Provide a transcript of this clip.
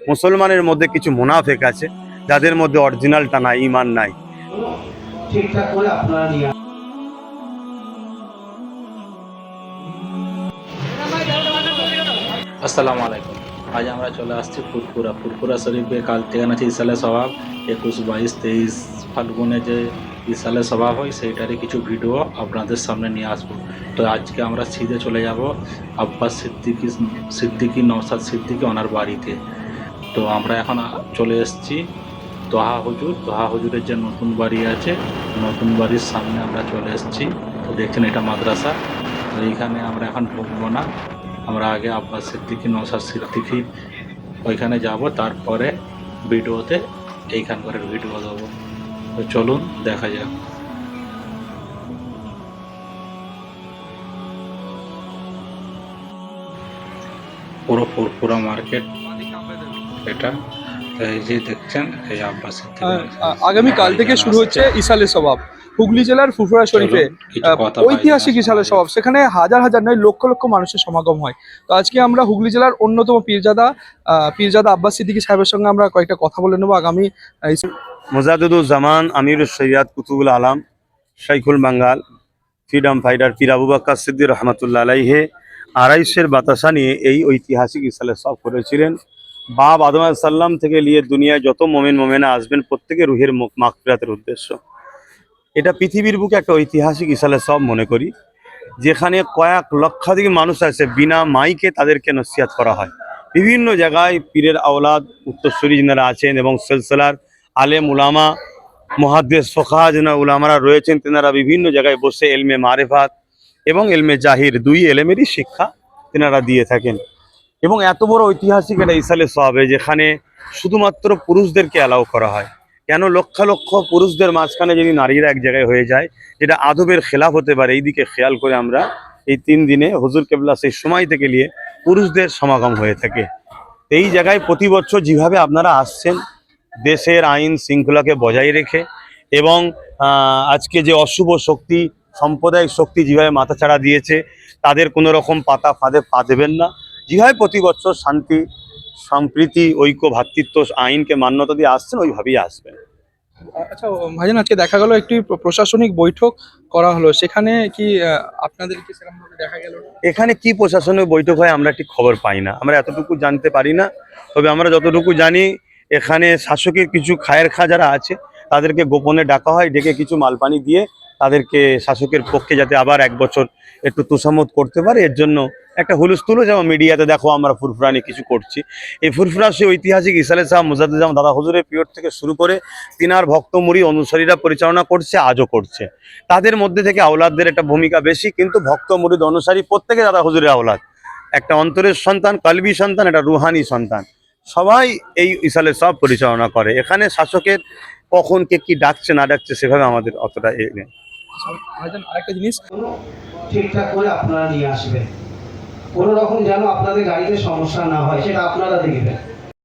মুসলমানের মধ্যে কিছু মুনাফেক আছে যাদের মধ্যে অরিজিনালটা নাই, ঈমান নাই। ঠিকঠাক করে আপনারা নিয়ে আসসালামু আলাইকুম। আজ আমরা চলে আসছি ফুরফুরা শরীফে। কাল থেকে আছে ইসালে স্বভাব 21, 22, 23 ফাল্গুনে যে ইসালে স্বভাব হয় সেইটারই কিছু ভিডিও আপনাদের সামনে নিয়ে আসবো। তো আজকে আমরা সিধে চলে যাব আব্বাস সিদ্দিকি নওশাদ সিদ্দিকি ওনার বাড়িতে। তো আমরা এখন চলে এসেছি দোহা হুজুরের যে নতুন বাড়ি আছে, নতুন বাড়ির সামনে আমরা চলে এসেছি। তো দেখছেন এটা মাদ্রাসা। তো এইখানে আমরা এখন ঢুকবো না, আমরা আগে আব্বাস সিদ্দিকি নওশাদ সিদ্দিকি ওইখানে যাব, তারপরে ভিডিওতে এইখানকার ভিডিও দেবো। তো চলুন দেখা যাক। পুরো ফুরফুরা মার্কেট এটা। এই যে দেখছেন এই আব্বাস সিদ্দিকি। আগামীকাল থেকে শুরু হচ্ছে ইসালে সওয়াব হুগলি জেলার ফুরফুরা শরীফে। ঐতিহাসিক ইসালে সওয়াব, সেখানে হাজার হাজার নয় লক্ষ লক্ষ মানুষের সমাগম হয়। তো আজকে আমরা হুগলি জেলার অন্যতম পীরজাদা আব্বাস সিদ্দিকী সাহেবের সঙ্গে আমরা কয়েকটা কথা বলে নেবো। আগামী মুজাদ্দিদুজ্জামান আমিরুল সৈয়দ কুতুবুল আলম শাইখুল বাঙ্গাল ফ্রিডম ফাইটার পীর আবু বকর সিদ্দিক রহমতুল্লাহ আলাইহে 250 বাতাসা নিয়ে এই ঐতিহাসিক ইসালে সওয়াব করেছিলেন। বাপ আদম আলাইহিস সালাম থেকে নিয়ে দুনিয়ায় যত মোমেনা আসবেন প্রত্যেকের রুহের মাগফিরাতের উদ্দেশ্য। এটা পৃথিবীর বুকে একটা ঐতিহাসিক ইসালে সওয়াব মনে করি, যেখানে কয়েক লক্ষাধিক মানুষ আছে, বিনা মাইকে তাদেরকে নসিহত করা হয়। বিভিন্ন জায়গায় পীরের আওলাদ উত্তরসূরি যারা আছেন এবং সিলসিলার আলেম উলামা মুহাদ্দিস ফুকাহা যারা উলামারা রয়েছেন, তেনারা বিভিন্ন জায়গায় বসে ইলমে মারিফাত এবং ইলমে জাহির দুই এলেমেরই শিক্ষা তেনারা দিয়ে থাকেন। এবং এত বড় ঐতিহাসিক একটা ইসালে সওয়াবে যেখানে শুধুমাত্র পুরুষদেরকে অ্যালাউ করা হয়। কেন লক্ষ লক্ষ পুরুষদের মাঝখানে যদি নারীরা এক জায়গায় হয়ে যায়, যেটা আদবের খেলাফ হতে পারে, এই দিকে খেয়াল করে আমরা এই 3 দিনে হুজুর কেবলা সেই সময় থেকে নিয়ে পুরুষদের সমাগম হয়ে থাকে। এই জায়গায় প্রতি বছর যেভাবে আপনারা আসছেন দেশের আইন শৃঙ্খলাকে বজায় রেখে, এবং আজকে যে অশুভ শক্তি সাম্প্রদায়িক শক্তি যেভাবে মাথাচাড়া দিয়েছে তাদের কোনো রকম পাতা ফাঁদে পা দেবেন না। যেভাবে প্রতি বছর শান্তি সম্প্রীতি ঐক্য ভ্রাতৃত্ব আইনকে মান্যতা দিয়ে আসছেন ওইভাবেই আসবেন। আচ্ছা ভাইজান, আজকে দেখা গেল একটি প্রশাসনিক বৈঠক করা হলো, সেখানে কি আপনাদের কি সেরকমভাবে দেখা গেল? এখানে কি প্রশাসনিক বৈঠক হয় আমরা ঠিক খবর পাই না, আমরা এতটুকু জানতে পারি না। তবে আমরা যতটুকু জানি এখানে শাসকের কিছু খায়ের খা যারা আছে তাদেরকে গোপনে ডাকা হয়, ডেকে কিছু মালপানি দিয়ে তাদেরকে শাসকের পক্ষে যাতে আবার 1 বছর একটু তোষামত করতে পারে, এর জন্য একটা হুলস্থুলও যেমন মিডিয়াতে দেখো আমরা ফুরফুরা নিয়ে কিছু করছি। এই ফুরফুরা সেই ঐতিহাসিক ইসালে সাহেব মুজাদ্দিদ দাদা হুজুরের পিরিয়ড থেকে শুরু করে তিনার ভক্ত মুড়ি অনুসারীরা পরিচালনা করছে, আজও করছে। তাদের মধ্যে থেকে আওলাদদের একটা ভূমিকা বেশি, কিন্তু ভক্ত মুরিদ অনুসারী প্রত্যেকে দাদা হুজুরের আওলাদ, একটা অন্তরের সন্তান, কালবি সন্তান, একটা রুহানি সন্তান, সবাই এই ইসালে সব পরিচালনা করে। এখানে শাসকের কখন কে কি ডাকছে না ডাকছে সেভাবে আমাদের অতটা নেই। ভাইজান আরেকটা জিনিস, ঠিকঠাক করে আপনারা নিয়ে আসবেন। কোনো রকম যেন আপনাদের গাড়িতে সমস্যা না হয় সেটা আপনারা দেখবেন।